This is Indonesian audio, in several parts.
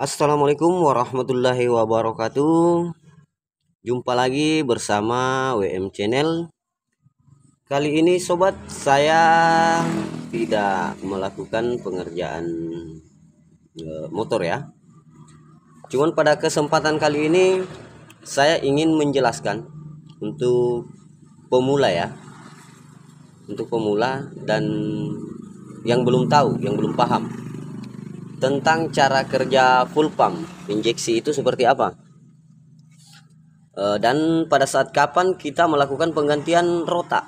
Assalamualaikum warahmatullahi wabarakatuh. Jumpa lagi bersama WM Channel. Kali ini sobat, saya tidak melakukan pengerjaan motor ya. Cuman pada kesempatan kali ini saya ingin menjelaskan untuk pemula ya. Untuk pemula dan yang belum tahu, yang belum paham tentang cara kerja full pump injeksi itu seperti apa. Dan pada saat kapan kita melakukan penggantian rotak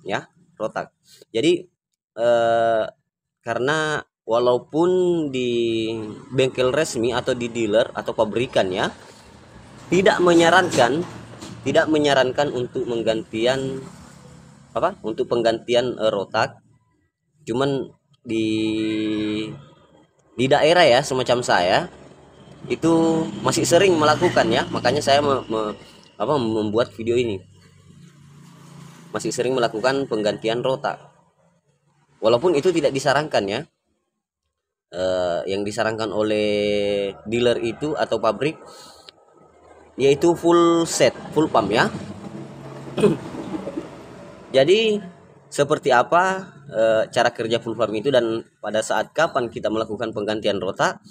ya, rotak. Jadi karena walaupun di bengkel resmi atau di dealer atau pabrikan ya tidak menyarankan untuk untuk penggantian rotak. Cuman di daerah ya semacam saya itu masih sering melakukan ya, makanya saya membuat video ini. Masih sering melakukan penggantian rotak walaupun itu tidak disarankan ya. Yang disarankan oleh dealer itu atau pabrik yaitu full set, full pump ya. Jadi seperti apa cara kerja full pump itu dan pada saat kapan kita melakukan penggantian rotak?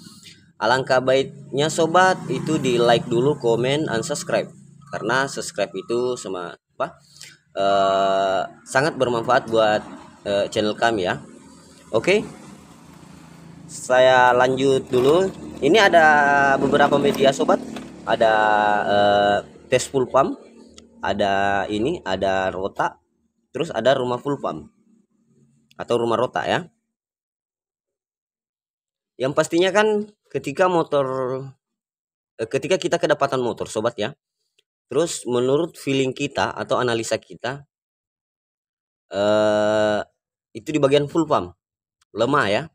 Alangkah baiknya sobat itu di like dulu, komen, dan subscribe, karena subscribe itu sangat bermanfaat buat channel kami ya. Oke, saya lanjut dulu. Ini ada beberapa media sobat, ada tes full pump, ada rotak, terus ada rumah full pump atau rumah rotak ya. Yang pastinya kan ketika kita kedapatan motor sobat ya, terus menurut feeling kita atau analisa kita itu di bagian full pump lemah ya.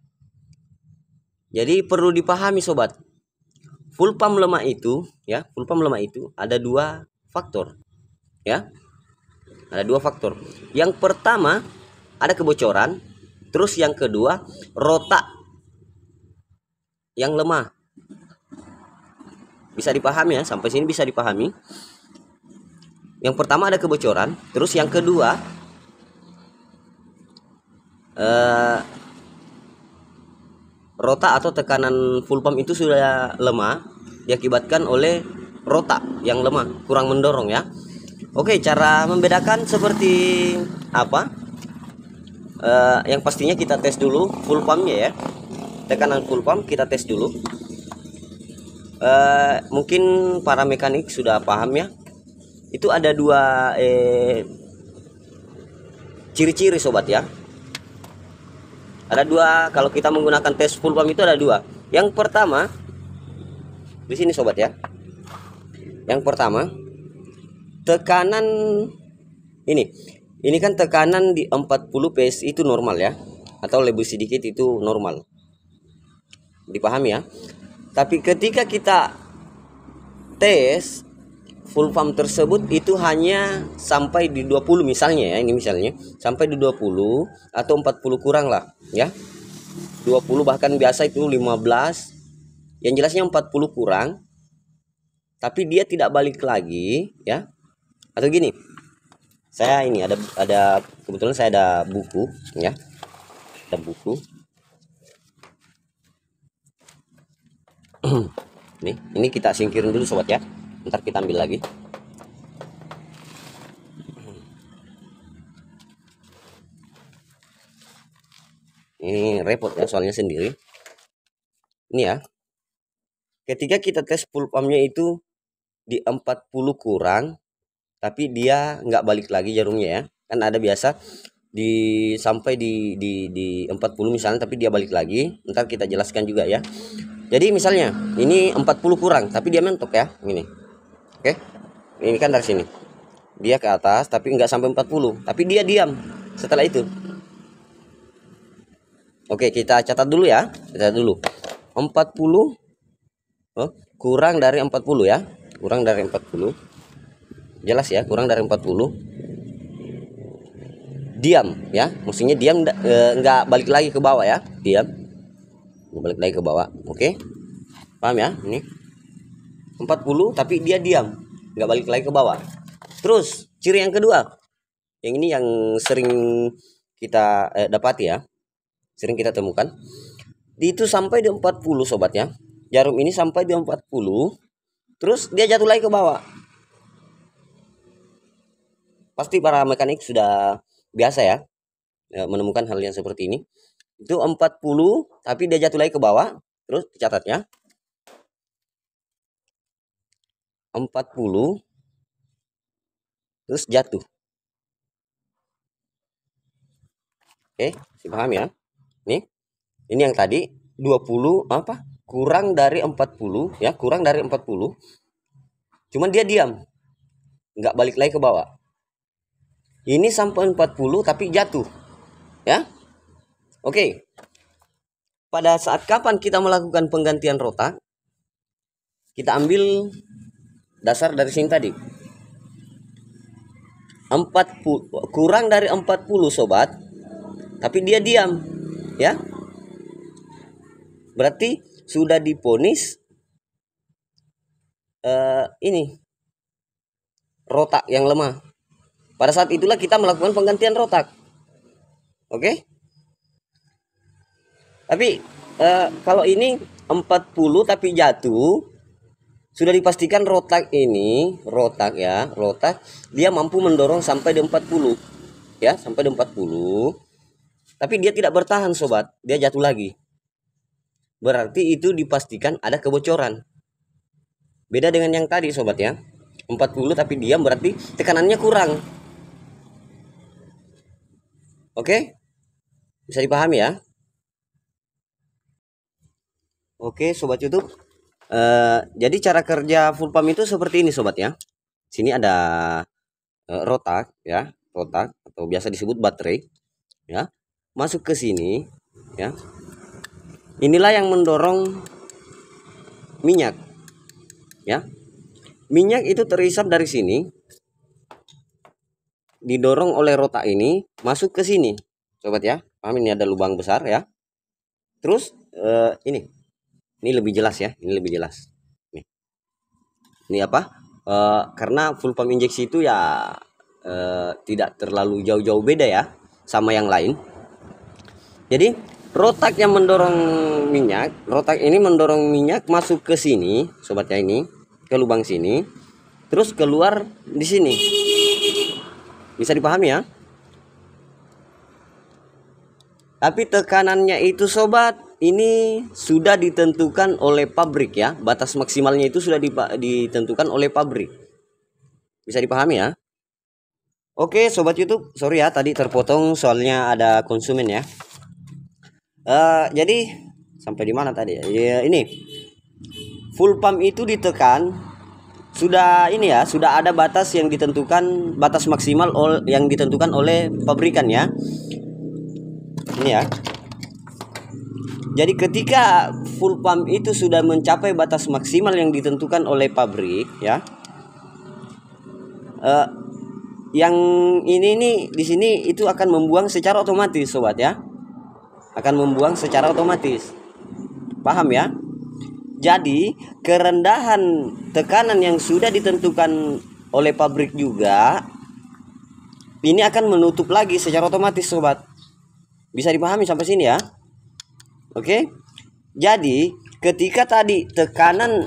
Jadi perlu dipahami sobat, full pump lemah itu ada dua faktor ya. Ada dua faktor. Yang pertama ada kebocoran, terus yang kedua rotak yang lemah. Bisa dipahami ya, sampai sini bisa dipahami. Yang pertama ada kebocoran, terus yang kedua rotak atau tekanan full pump itu sudah lemah diakibatkan oleh rotak yang lemah, kurang mendorong ya. Oke, cara membedakan seperti apa? Yang pastinya kita tes dulu full pumpnya ya, tekanan full pump kita tes dulu. Mungkin para mekanik sudah paham ya, itu ada dua ciri-ciri sobat ya. Ada dua, kalau kita menggunakan tes full pump itu ada dua. Yang pertama di sini sobat ya. Yang pertama tekanan ini kan tekanan di 40 PSI itu normal ya, atau lebih sedikit itu normal, dipahami ya. Tapi ketika kita tes full pump tersebut itu hanya sampai di 20 misalnya ya, ini misalnya sampai di 20 atau 40 kurang lah ya, 20 bahkan biasa itu 15, yang jelasnya 40 kurang, tapi dia tidak balik lagi ya. Atau gini, saya ini ada kebetulan saya ada buku ya, ada buku ini kita singkirin dulu sobat ya, ntar kita ambil lagi. Ini repot ya soalnya sendiri. Ini ya, ketika kita tes full pumpnya itu di 40 kurang tapi dia nggak balik lagi jarumnya ya, kan ada biasa sampai di 40 misalnya tapi dia balik lagi, ntar kita jelaskan juga ya. Jadi misalnya ini 40 kurang tapi dia mentok ya, ini oke. Ini kan dari sini dia ke atas tapi nggak sampai 40, tapi dia diam setelah itu. Oke, kita catat dulu ya, catat dulu 40 kurang dari 40 ya, kurang dari 40, jelas ya, kurang dari 40 diam ya, maksudnya diam, nggak balik lagi ke bawah ya, diam, balik lagi ke bawah. Oke, Paham ya? Ini 40 tapi dia diam, nggak balik lagi ke bawah. Terus ciri yang kedua, yang ini yang sering kita dapati ya, sering kita temukan. Itu sampai di 40 sobat ya. Jarum ini sampai di 40, terus dia jatuh lagi ke bawah. Pasti para mekanik sudah biasa ya menemukan hal yang seperti ini. Itu 40 tapi dia jatuh lagi ke bawah. Terus dicatatnya 40 terus jatuh. Oke, dipahami ya? Ini yang tadi 20 apa? Kurang dari 40 ya, kurang dari 40. Cuman dia diam. Nggak balik lagi ke bawah. Ini sampai 40 tapi jatuh. Ya. Oke. Pada saat kapan kita melakukan penggantian rotak? Kita ambil dasar dari sini tadi. 40 kurang dari 40 sobat. Tapi dia diam, ya. Berarti sudah diponis ini rotak yang lemah. Pada saat itulah kita melakukan penggantian rotak. Oke? Tapi kalau ini 40 tapi jatuh, sudah dipastikan rotak ini, rotak dia mampu mendorong sampai di 40. Ya, sampai di 40. Tapi dia tidak bertahan sobat, dia jatuh lagi. Berarti itu dipastikan ada kebocoran. Beda dengan yang tadi sobat ya. 40 tapi diam berarti tekanannya kurang. Oke? Bisa dipahami ya? Oke sobat YouTube. Jadi cara kerja full pump itu seperti ini sobat ya. Sini ada rotak ya, rotak atau biasa disebut baterai ya. Masuk ke sini ya. Inilah yang mendorong minyak ya. Minyak itu terisap dari sini, didorong oleh rotak ini masuk ke sini sobat ya. Paham, ini ada lubang besar ya. Terus ini lebih jelas ya, ini lebih jelas nih. Ini apa, karena full pump injeksi itu ya tidak terlalu jauh-jauh beda ya sama yang lain. Jadi rotak yang mendorong minyak, rotak ini mendorong minyak masuk ke sini sobat ya, ini ke lubang sini, terus keluar di sini. Bisa dipahami ya? Tapi tekanannya itu sobat, ini sudah ditentukan oleh pabrik ya. Batas maksimalnya itu sudah ditentukan oleh pabrik. Bisa dipahami ya? Oke sobat YouTube, sorry ya tadi terpotong soalnya ada konsumen ya. Jadi sampai di mana tadi ya? Ini full pump itu ditekan, sudah ini ya, sudah ada batas yang ditentukan, batas maksimal yang ditentukan oleh pabrikan ya. Ini ya. Jadi ketika full pump itu sudah mencapai batas maksimal yang ditentukan oleh pabrik ya, yang ini nih di sini itu akan membuang secara otomatis sobat ya, akan membuang secara otomatis. Paham ya? Jadi kerendahan tekanan yang sudah ditentukan oleh pabrik juga ini akan menutup lagi secara otomatis sobat. Bisa dipahami sampai sini ya? Oke. Jadi ketika tadi tekanan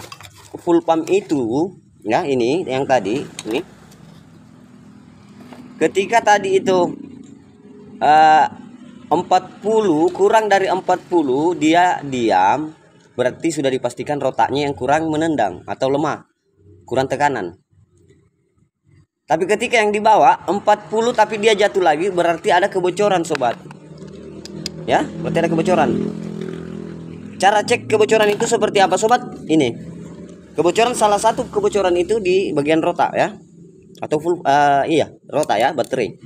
full pump itu ya, ini yang tadi ini, ketika tadi itu 40 kurang dari 40 dia diam, berarti sudah dipastikan rotaknya yang kurang menendang atau lemah, kurang tekanan. Tapi ketika yang di bawah 40 tapi dia jatuh lagi, berarti ada kebocoran sobat. Ya, berarti ada kebocoran. Cara cek kebocoran itu seperti apa sobat? Ini. Kebocoran, salah satu kebocoran itu di bagian rotak ya. Atau full rotak ya, baterai.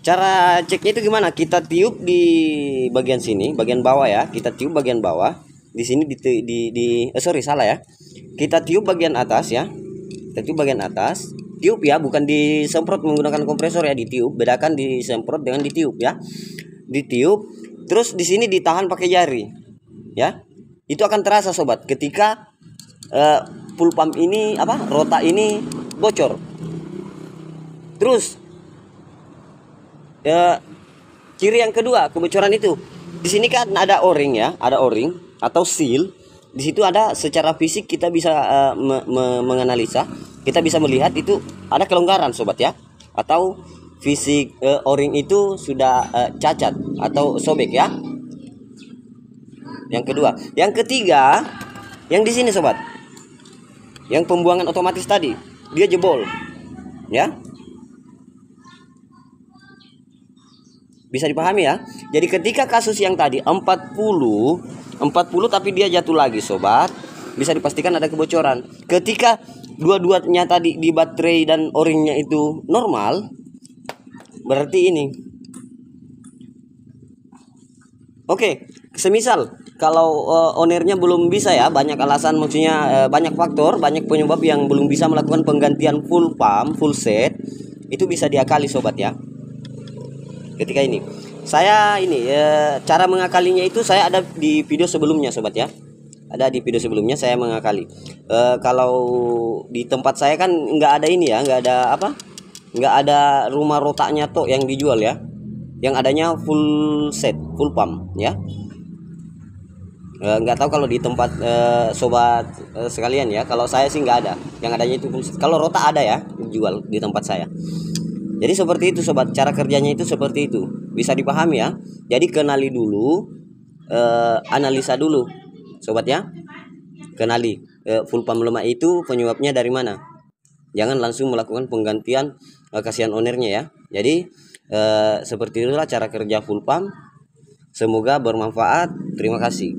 Cara ceknya itu gimana? Kita tiup di bagian sini, bagian bawah ya. Kita tiup bagian bawah. Di sini salah ya. Kita tiup bagian atas ya. Kita tiup bagian atas. Tiup ya, bukan disemprot menggunakan kompresor ya, ditiup. Bedakan disemprot dengan ditiup ya. Ditiup, terus di sini ditahan pakai jari. Ya. Itu akan terasa sobat ketika full pump ini rota ini bocor. Terus ciri yang kedua kebocoran itu, di sini kan ada o-ring ya, ada o-ring atau seal. Di situ ada secara fisik kita bisa menganalisa, kita bisa melihat itu ada kelonggaran sobat ya, atau fisik o-ring itu sudah cacat atau sobek ya. Yang kedua, yang ketiga, yang di sini sobat, yang pembuangan otomatis tadi dia jebol ya. Bisa dipahami ya. Jadi ketika kasus yang tadi 40 tapi dia jatuh lagi sobat, bisa dipastikan ada kebocoran. Ketika dua-duanya tadi di baterai dan o-ringnya itu normal, berarti ini. Oke, semisal kalau ownernya belum bisa ya, banyak alasan, maksudnya banyak faktor, banyak penyebab yang belum bisa melakukan penggantian full pump, full set, itu bisa diakali sobat ya. Ketika ini saya cara mengakalinya itu saya ada di video sebelumnya sobat ya, ada di video sebelumnya saya mengakali. Kalau di tempat saya kan nggak ada ini ya, nggak ada rumah rotaknya toh yang dijual ya, yang adanya full set, full pump ya. Nggak tahu kalau di tempat sobat sekalian ya, kalau saya sih nggak ada, yang adanya itu full set. Kalau rota ada ya dijual di tempat saya. Jadi seperti itu sobat, cara kerjanya itu seperti itu, bisa dipahami ya. Jadi kenali dulu, analisa dulu sobat ya, kenali full pump lemah itu penyebabnya dari mana. Jangan langsung melakukan penggantian, kasihan ownernya ya. Jadi seperti itulah cara kerja full pump. Semoga bermanfaat. Terima kasih.